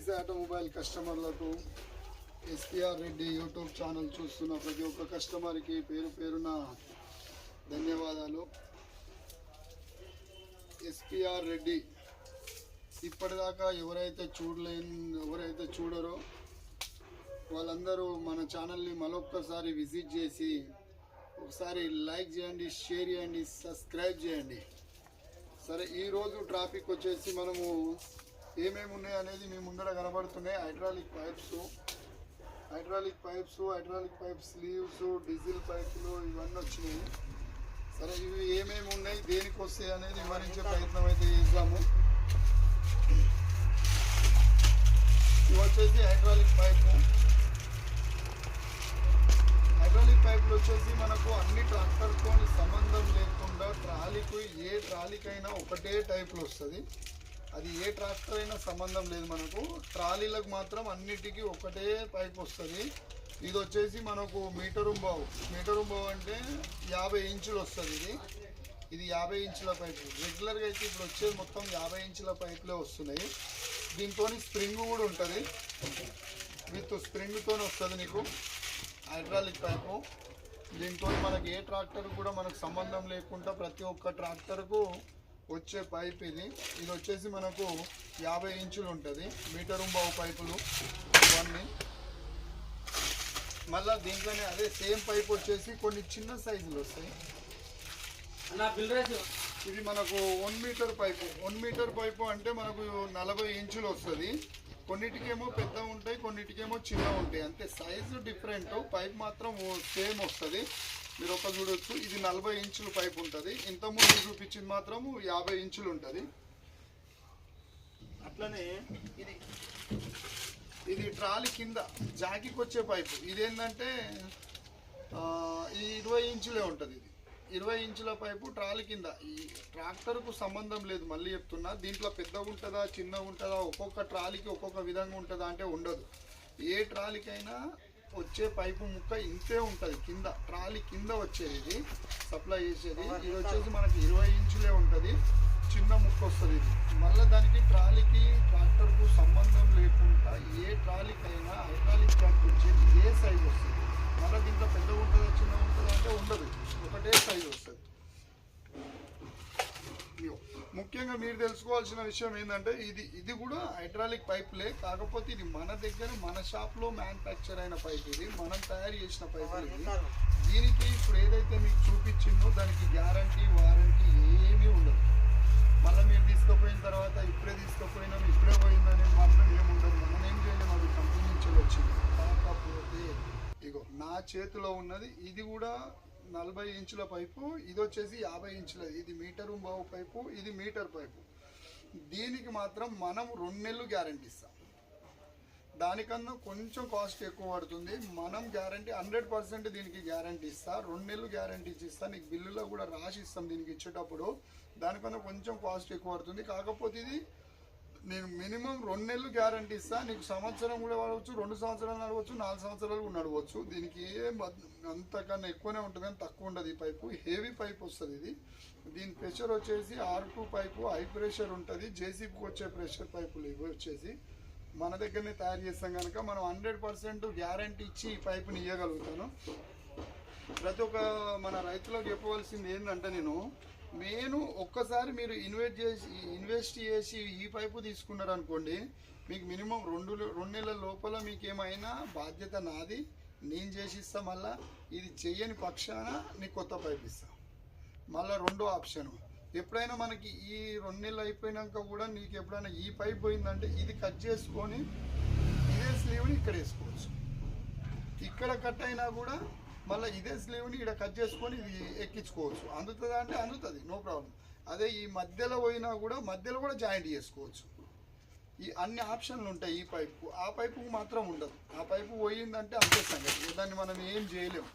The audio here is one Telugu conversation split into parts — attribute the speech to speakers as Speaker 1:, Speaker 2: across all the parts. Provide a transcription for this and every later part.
Speaker 1: ఎస్ఎస్ ఆటోమొబైల్ కస్టమర్లకు ఎస్పీఆర్ రెడ్డి యూట్యూబ్ ఛానల్ చూస్తున్న ప్రతి ఒక్క కస్టమర్కి పేరు పేరున ధన్యవాదాలు. ఎస్పీఆర్ రెడ్డి ఇప్పటిదాకా ఎవరైతే చూడరో వాళ్ళందరూ మన ఛానల్ని మరొక్కసారి విజిట్ చేసి ఒకసారి లైక్ చేయండి, షేర్ చేయండి, సబ్స్క్రైబ్ చేయండి. సరే, ఈరోజు ట్రాఫిక్ వచ్చేసి మనము ఏమేమి ఉన్నాయి అనేది మీ ముందర కనబడుతున్నాయి. హైడ్రాలిక్ పైప్ స్లీవ్స్, డీజిల్ పైపులు ఇవన్నీ వచ్చినాయి. సరే, ఇవి ఏమేమి ఉన్నాయి, దేనికి వస్తాయి అనేది వివరించే ప్రయత్నం అయితే చేద్దాము. ఇవి వచ్చేసి హైడ్రాలిక్ పైపులు వచ్చేసి మనకు అన్ని ట్రాక్టర్తో సంబంధం లేకుండా ఏ ట్రాలీకైనా ఒకటే టైప్లో వస్తుంది. అది ఏ ట్రాక్టర్ అయినా సంబంధం లేదు. మనకు ట్రాలీలకు మాత్రం అన్నిటికీ ఒకటే పైప్ వస్తుంది. ఇది వచ్చేసి మనకు మీటరు బావు అంటే 50 ఇంచులు వస్తుంది. ఇది 50 ఇంచుల పైపు. రెగ్యులర్గా అయితే ఇప్పుడు వచ్చేది మొత్తం 50 ఇంచుల పైపులే వస్తున్నాయి. దీంతో స్ప్రింగ్ కూడా ఉంటుంది, విత్ స్ప్రింగ్తో వస్తుంది నీకు హైడ్రాలిక్ పైపు. దీంతో మనకి ఏ ట్రాక్టర్ కూడా మనకు సంబంధం లేకుండా ప్రతి ఒక్క ట్రాక్టర్కు వచ్చే పైప్ ఇది వచ్చేసి మనకు 50 ఇంచులు ఉంటుంది. మీటరు బావు పైపులు ఇవన్నీ. మళ్ళీ దీంట్లోనే అదే సేమ్ పైప్ వచ్చేసి కొన్ని చిన్న సైజులు వస్తాయి. ఇది మనకు 1 మీటర్ పైపు అంటే మనకు 40 ఇంచులు వస్తుంది. కొన్నిటికేమో పెద్ద ఉంటాయి, కొన్నిటికేమో చిన్న ఉంటాయి. అంతే, సైజు డిఫరెంట్, పైప్ మాత్రం సేమ్ వస్తుంది. మీరు ఒక చూడొచ్చు, ఇది 40 ఇంచుల పైప్ ఉంటుంది. ఇంతకుముందు చూపించింది మాత్రం 50 ఇంచులు ఉంటుంది. అట్లనే ఇది ట్రాలీ కింద జాకీకి వచ్చే పైపు. ఇదేంటంటే ఈ 20 ఇంచులే ఉంటుంది. ఇది 20 ఇంచుల పైపు ట్రాలీ కింద. ఈ ట్రాక్టర్కు సంబంధం లేదు, మళ్ళీ చెప్తున్నా. దీంట్లో పెద్దగా ఉంటుందా చిన్నగా ఉంటుందా, ఒక్కొక్క ట్రాలీకి ఒక్కొక్క విధంగా ఉంటుందా అంటే ఉండదు. ఏ ట్రాలీకైనా వచ్చే పైపు ముక్క ఇంతే ఉంటుంది. కింద ట్రాలీ కింద వచ్చేది ఇది సప్లై చేసేది. ఇది వచ్చేసి మనకి 20 ఇంచులే ఉంటుంది, చిన్న ముక్క వస్తుంది. ఇది మళ్ళీ దానికి ట్రాలీకి ట్రాక్టర్కు సంబంధం లేకుండా ఏ ట్రాలీకైనా హైడ్రాలిక్ ట్రాక్ వచ్చేది ఏ సైజు వస్తుంది. మళ్ళీ దీంట్లో పెద్దగా ఉంటుందా చిన్నగా ఉంటుందా అంటే ఉండదు, ఒకటే సైజు వస్తుంది. ముఖ్యంగా మీరు తెలుసుకోవాల్సిన విషయం ఏంటంటే ఇది కూడా హైడ్రాలిక్ పైపులే, కాకపోతే ఇది మన దగ్గర మన షాప్లో మ్యానుఫ్యాక్చర్ అయిన పైప్. ఇది మనం తయారు చేసిన పైప్. ఇది దీనికి ఇప్పుడు ఏదైతే మీకు చూపించిందో దానికి గ్యారంటీ వారంటీ ఏమీ ఉండదు. మళ్ళీ మీరు తీసుకుపోయిన తర్వాత ఇప్పుడే పోయిందని మాత్రం ఏముండదు. మనం ఏం చేయలేము, అది కంపెనీ నుంచి వచ్చింది. కాకపోతే ఇగో నా చేతిలో ఉన్నది ఇది కూడా 40 ఇంచుల పైపు. ఇది వచ్చేసి 50 ఇంచులది. ఇది మీటరు బావు పైపు, ఇది మీటర్ పైపు. దీనికి మాత్రం మనం 2 నెలలు గ్యారంటీ ఇస్తాం. దానికన్నా కొంచెం కాస్ట్ ఎక్కువ పడుతుంది. మనం గ్యారంటీ 100% దీనికి గ్యారంటీ ఇస్తా. 2 నెలలు గ్యారంటీ ఇస్తా. నీకు బిల్లులో కూడా రాసి ఇస్తాం దీనికి ఇచ్చేటప్పుడు. దానికన్నా కొంచెం కాస్ట్ ఎక్కువ పడుతుంది. కాకపోతే ఇది నేను మినిమం 2 నెలలు గ్యారంటీ ఇస్తా. నీకు సంవత్సరం కూడా వాడవచ్చు, 2 సంవత్సరాలు నడవచ్చు, 4 సంవత్సరాలు కూడా నడవచ్చు. దీనికి అంతకన్నా ఎక్కువనే ఉంటుంది కానీ తక్కువ ఉండదు. ఈ పైపు హెవీ పైప్ వస్తుంది. దీని ప్రెషర్ వచ్చేసి R2 పైపు, హై ప్రెషర్ ఉంటుంది. జేసీబీకి వచ్చే ప్రెషర్ పైపులు ఇవి వచ్చేసి మన దగ్గరనే తయారు చేస్తాం కనుక మనం 100% గ్యారంటీ ఇచ్చి ఈ పైపుని ఇవ్వగలుగుతాను. ప్రతి ఒక్క మన రైతులకు చెప్పవలసింది ఏంటంటే నేను ఒక్కసారి మీరు ఇన్వెస్ట్ చేసి ఈ పైపు తీసుకున్నారు అనుకోండి, మీకు మినిమం 2 నెలల లోపల మీకు ఏమైనా బాధ్యత నాది, నేను చేసి ఇస్తా. మళ్ళీ ఇది చెయ్యని పక్షాన నీకు కొత్త పైపు ఇస్తా. మళ్ళీ రెండో ఆప్షను, ఎప్పుడైనా మనకి ఈ 2 నెలలు అయిపోయినాక కూడా నీకు ఎప్పుడైనా ఈ పైప్ పోయిందంటే ఇది కట్ చేసుకొని ఇదే స్లీవ్ని ఇక్కడ వేసుకోవచ్చు. ఇక్కడ కట్ అయినా కూడా మళ్ళీ ఇదే స్లీవ్ని ఇక్కడ కట్ చేసుకొని ఇది ఎక్కించుకోవచ్చు. అందుతుందా అంటే అందుతుంది, నో ప్రాబ్లం. అదే ఈ మధ్యలో పోయినా కూడా మధ్యలో కూడా జాయింట్ చేసుకోవచ్చు. ఈ అన్ని ఆప్షన్లు ఉంటాయి ఈ పైపు. ఆ పైపుకు మాత్రం ఉండదు. ఆ పైపు పోయిందంటే అంతే సంగతి, దాన్ని మనం ఏం చేయలేము.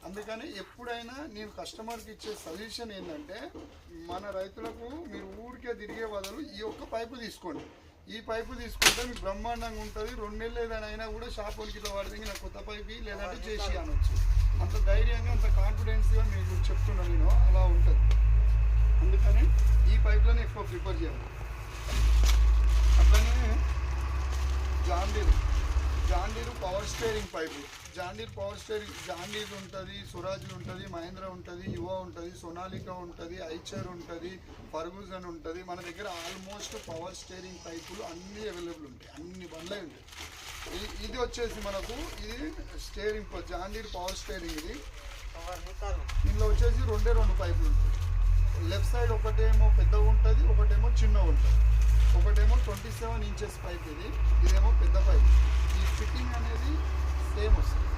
Speaker 1: అందుకని ఎప్పుడైనా నేను కస్టమర్కి ఇచ్చే సజెషన్ ఏంటంటే, మన రైతులకు మీరు ఊరికే తిరిగే బదులు ఈ ఒక్క పైపు తీసుకోండి. ఈ పైపు తీసుకుంటే మీకు బ్రహ్మాండంగా ఉంటుంది. 2 నెలలు ఏదైనా అయినా కూడా షాప్ వాళ్ళకి ఇట్లా పడితే నాకు కొత్త పైపు లేదంటే చేసి అనొచ్చు. అంత ధైర్యంగా అంత కాన్ఫిడెన్స్గా మీకు చెప్తున్నా నేను, అలా ఉంటుంది. అందుకని ఈ పైప్లను ఎక్కువ ప్రిఫర్ చేయాలి. అట్లనే John Deere power steering pipe. John Deere power steering, John Deere ఉంటుంది, స్వరాజ్ ఉంటుంది, మహేంద్ర ఉంటుంది, యువ ఉంటుంది, సోనాలికా ఉంటుంది, ఐచర్ ఉంటుంది, ఫర్గూసన్ ఉంటుంది. మన దగ్గర ఆల్మోస్ట్ పవర్ స్టీరింగ్ పైపులు అన్నీ అవైలబుల్ ఉంటాయి, అన్ని బండ్లే ఉంటాయి. ఇది వచ్చేసి మనకు ఇది స్టీరింగ్ జాండీర్ పవర్ స్టీరింగ్. ఇది దీనిలో వచ్చేసి రెండు పైపులు ఉంటాయి. లెఫ్ట్ సైడ్ ఒకటేమో పెద్దగా ఉంటుంది, ఒకటేమో చిన్నగా ఉంటుంది. ఒకటేమో 27 ఇంచెస్ పైప్, ఇదేమో పెద్ద పైప్. ఈ ఫిట్టింగ్ అనేది సేమ్ వస్తుంది.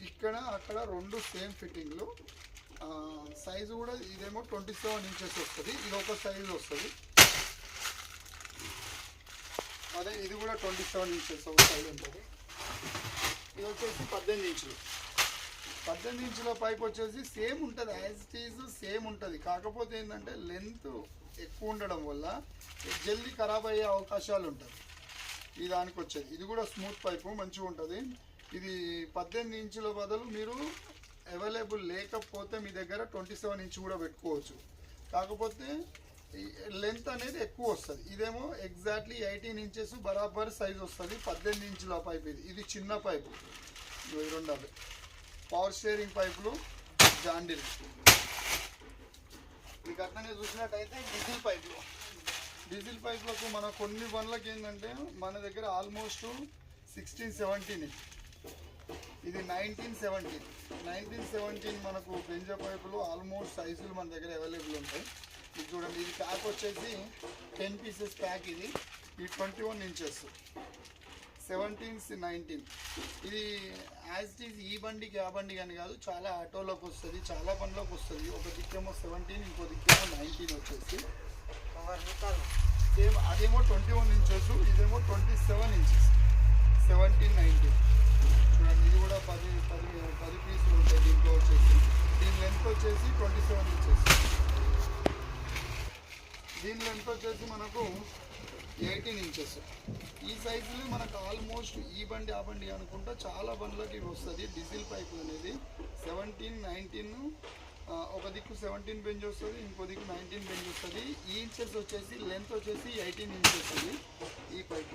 Speaker 1: ఇక్కడ అక్కడ రెండు సేమ్ ఫిట్టింగ్లు. సైజు కూడా ఇదేమో 27 ఇంచెస్ వస్తుంది, ఇది ఒక సైజు వస్తుంది. అదే ఇది కూడా 27 ఇంచెస్ ఒక సైజ్ ఉంటుంది. ఇది వచ్చేసి 18 ఇంచులు. 18 ఇంచుల పైప్ వచ్చేసి సేమ్ ఉంటుంది, యాజ్ ఇట్ ఈజ్ సేమ్ ఉంటుంది. కాకపోతే ఏంటంటే లెంత్ ఎక్కువ ఉండడం వల్ల జల్దీ ఖరాబ్ అయ్యే అవకాశాలు ఉంటాయి. ఈ దానికి వచ్చేది ఇది కూడా స్మూత్ పైపు, మంచిగా ఉంటుంది. ఇది 18 ఇంచుల బదులు మీరు అవైలబుల్ లేకపోతే మీ దగ్గర 27 ఇంచు కూడా పెట్టుకోవచ్చు. కాకపోతే లెంత్ అనేది ఎక్కువ వస్తుంది. ఇదేమో ఎగ్జాక్ట్లీ 18 ఇంచెస్ బరాబర్ సైజ్ వస్తుంది. 18 ఇంచుల పైప్ ఇది చిన్న పైపు. రెండు పవర్ స్టీరింగ్ పైపులు జాండీర్. మీకు అట్లనే చూసినట్టయితే డీజిల్ పైపులకు మన కొన్ని బండ్లకి ఏంటంటే మన దగ్గర ఆల్మోస్ట్ 16-17. ఇది 19-17 మనకు బెంజా పైపులు ఆల్మోస్ట్ సైజులు మన దగ్గర అవైలబుల్ ఉంటాయి. ఇది చూడండి, ఇది ప్యాక్ వచ్చేసి 10 పీసెస్ ప్యాక్. ఇది 21 ఇంచెస్ 17-19. ఇది యాజ్ ఇట్ ఈజ్ ఈ బండికి ఆ బండికి అని కాదు, చాలా ఆటోలోకి వస్తుంది, చాలా బండ్లోకి వస్తుంది. ఒక దిక్కేమో 17, ఇంకో దిక్కేమో 19 వచ్చేసి సేమ్. అదేమో 21 ఇంచెస్, ఇదేమో 27 ఇంచెస్ 17-19. చూడండి, ఇది కూడా 10 పీసులు ఉంటాయి. దీంట్లో వచ్చేసి దీని లెంత్ వచ్చేసి 27 ఇంచెస్. దీని లెంత్ వచ్చేసి మనకు 18 ఇంచెస్. ఈ సైజులో మనకు ఆల్మోస్ట్ ఈ బండి ఆ బండి అనుకుంటా చాలా బండ్లకి వస్తుంది. డీజిల్ పైపు అనేది 17-19, ఒక దిక్కు 17 బెంజ్ వస్తుంది, ఇంకో దిక్కు 19 బెంజ్ వస్తుంది. ఈ ఇంచెస్ వచ్చేసి లెంత్ వచ్చేసి 18 ఇంచెస్. ఈ పైపు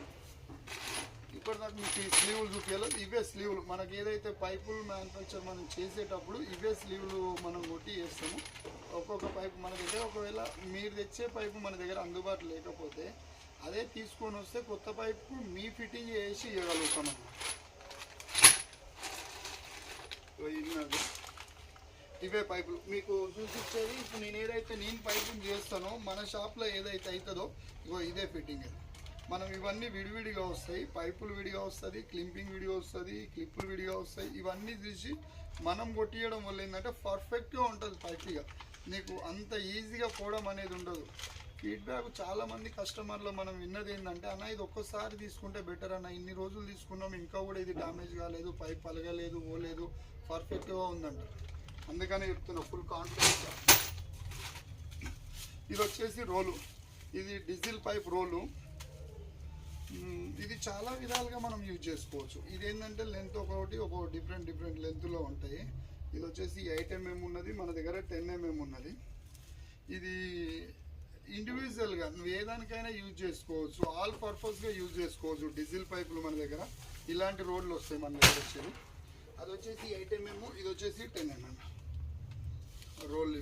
Speaker 1: ఇప్పటిదాకా మీకు ఈ స్లీవ్లు చూపించాలి. ఇవే స్లీవ్లు మనకి ఏదైతే పైపులు మ్యానుఫ్యాక్చర్ మనం చేసేటప్పుడు ఇవే స్లీవ్లు మనం కొట్టి చేస్తాము. ఒక్కొక్క పైపు మన దగ్గర ఒకవేళ మీరు తెచ్చే పైపు మన దగ్గర అందుబాటులో లేకపోతే అదే తీసుకొని వస్తే కొత్త పైపు మీ ఫిట్టింగ్ చేసి ఇవ్వగలుగుతాం. ఇవే పైపులు మీకు చూసిచ్చేది. ఇప్పుడు నేను ఏదైతే పైపులు చేస్తానో మన షాప్లో ఏదైతే అవుతుందో ఇగో ఇదే ఫిట్టింగ్. మనం ఇవన్నీ విడివిడిగా వస్తాయి. పైపులు విడిగా వస్తుంది, క్లింపింగ్ విడిగా వస్తుంది, క్లిప్పులు విడిగా వస్తాయి. ఇవన్నీ తీసి మనం కొట్టియడం వల్ల ఏంటంటే పర్ఫెక్ట్గా ఉంటుంది పైపుగా. నీకు అంత ఈజీగా పోవడం అనేది ఉండదు. ఫీడ్బ్యాక్ చాలామంది కస్టమర్లు మనం విన్నది ఏంటంటే, అన్న ఇది ఒక్కసారి తీసుకుంటే బెటర్ అన్న, ఇన్ని రోజులు తీసుకున్నాం ఇంకా కూడా ఇది డ్యామేజ్ కాలేదు, పైప్ పలగలేదు, పోలేదు, పర్ఫెక్ట్గా ఉందంట. అందుకని చెప్తున్నా ఫుల్ కాన్ఫిడెన్స్. ఇది వచ్చేసి రోలు, ఇది డీజిల్ పైప్ రోలు. ఇది చాలా విధాలుగా మనం యూజ్ చేసుకోవచ్చు. ఇదేంటంటే లెంత్ ఒకటి డిఫరెంట్ లెంత్లో ఉంటాయి. ఇది వచ్చేసి 8 mm ఉన్నది, మన దగ్గర 10 mm ఉన్నది. ఇది ఇండివిజువల్గా నువ్వు ఏ దానికైనా యూజ్ చేసుకోవచ్చు, ఆల్ పర్పస్గా యూజ్ చేసుకోవచ్చు. డీజిల్ పైపులు మన దగ్గర ఇలాంటి రోడ్లు వస్తాయి మన దగ్గర వచ్చేది. అది వచ్చేసి 8 mm, ఇది వచ్చేసి 10 mm రోల్.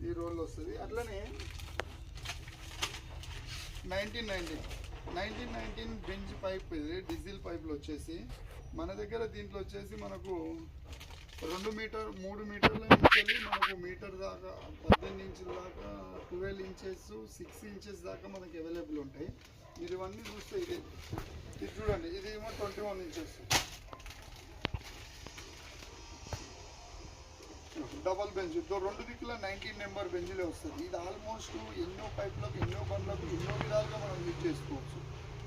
Speaker 1: ఈ రోల్ వస్తుంది. అట్లనే 1919 బెంజ్ పైప్, ఇది డీజిల్ పైపులు వచ్చేసి మన దగ్గర. దీంట్లో వచ్చేసి మనకు 2 మీటర్ 3 మీటర్ల నుంచి వెళ్ళి మనకు మీటర్ దాకా 18 ఇంచుల దాకా 12 ఇంచెస్ 6 ఇంచెస్ దాకా మనకి అవైలబుల్ ఉంటాయి. మీరు ఇవన్నీ చూస్తే ఇది చూడండి, ఇది ఏమో 21 ఇంచెస్ డబల్ బెంచ్. రెండు దిక్కుల 19 నెంబర్ బెంచ్లే వస్తుంది. ఇది ఆల్మోస్ట్ ఎన్నో పైపులకు, ఎన్నో బండ్లకు, ఎన్నో విధాలుగా మనం యూజ్ చేసుకోవచ్చు.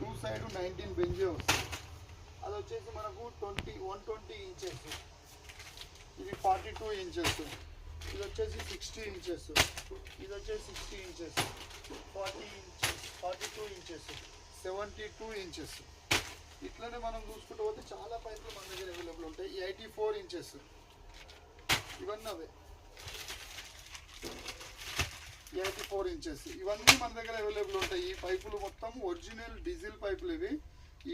Speaker 1: 2 సైడ్ 19 బెంచే వస్తుంది. అది వచ్చేసి మనకు 120 ఇంచెస్. ఇది 42 ఇంచెస్. ఇది వచ్చేసి 60 ఇంచెస్. ఇది వచ్చేసి 60 ఇంచెస్, 40 ఇంచెస్, 42 ఇంచెస్, 72 ఇంచెస్. ఇట్లనే మనం చూసుకుంటూ పోతే చాలా పైపులు మన దగ్గర అవైలబుల్ ఉంటాయి. 84 ఇంచెస్ ఇవన్నీ అవే. 84 ఇంచెస్. ఇవన్నీ మన దగ్గర అవైలబుల్ ఉంటాయి. ఈ పైపులు మొత్తం ఒరిజినల్ డీజిల్ పైపులు ఇవి.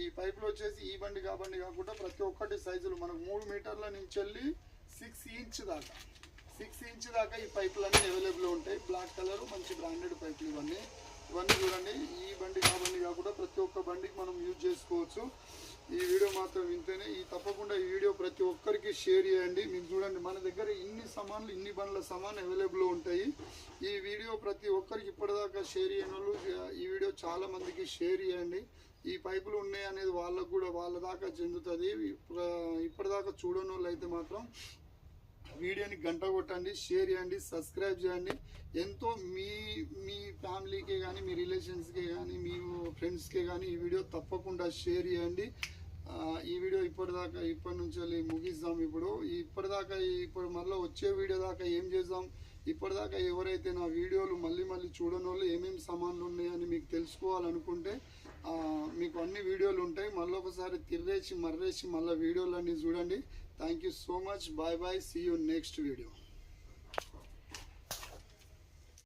Speaker 1: ఈ పైపులు వచ్చేసి ఈ బండి బండి కాకుండా ప్రతి ఒక్కటి సైజులు మనకు 3 మీటర్ల నుంచి వెళ్ళి 6 ఇంచ్ దాకా ఈ పైపులన్నీ అవైలబుల్ ఉంటాయి. బ్లాక్ కలర్ మంచి బ్రాండెడ్ పైపులు ఇవన్నీ చూడండి. ఈ బండి కాకుండా ప్రతి ఒక్క బండికి మనం యూజ్ చేసుకోవచ్చు. ఈ వీడియో మాత్రం వింటేనే తప్పకుండా ఈ వీడియో ప్రతి ఒక్కరికి షేర్ చేయండి. మీకు చూడండి మన దగ్గర ఇన్ని బండ్ల సామాన్లు అవైలబుల్ ఉంటాయి. ఈ వీడియో ప్రతి ఒక్కరికి ఇప్పటిదాకా షేర్ చేయని వాళ్ళు ఈ వీడియో చాలా మందికి షేర్ చేయండి. ఈ పైపులు ఉన్నాయి అనేది వాళ్ళకు కూడా వాళ్ళ దాకా చెందుతుంది. ఇప్పటిదాకా చూడని వాళ్ళు అయితే మాత్రం వీడియోని గంట కొట్టండి, షేర్ చేయండి, సబ్స్క్రైబ్ చేయండి. ఎంతో మీ ఫ్యామిలీకి కానీ మీ రిలేషన్స్కి కానీ మీ ఫ్రెండ్స్కి కానీ ఈ వీడియో తప్పకుండా షేర్ చేయండి. ఈ వీడియో ఇప్పటి నుంచి ముగిద్దాం. ఇప్పుడు మళ్ళీ వచ్చే వీడియో దాకా ఏం చేద్దాం, ఇప్పటిదాకా ఎవరైతే నా వీడియోలు మళ్ళీ చూడని వాళ్ళు ఏమేమి సామాన్లు ఉన్నాయని మీకు తెలుసుకోవాలనుకుంటే మీకు అన్ని వీడియోలు ఉంటాయి. మళ్ళీ ఒకసారి మర్రేసి మళ్ళీ వీడియోలన్నీ చూడండి. Thank you so much. Bye bye. See you next video.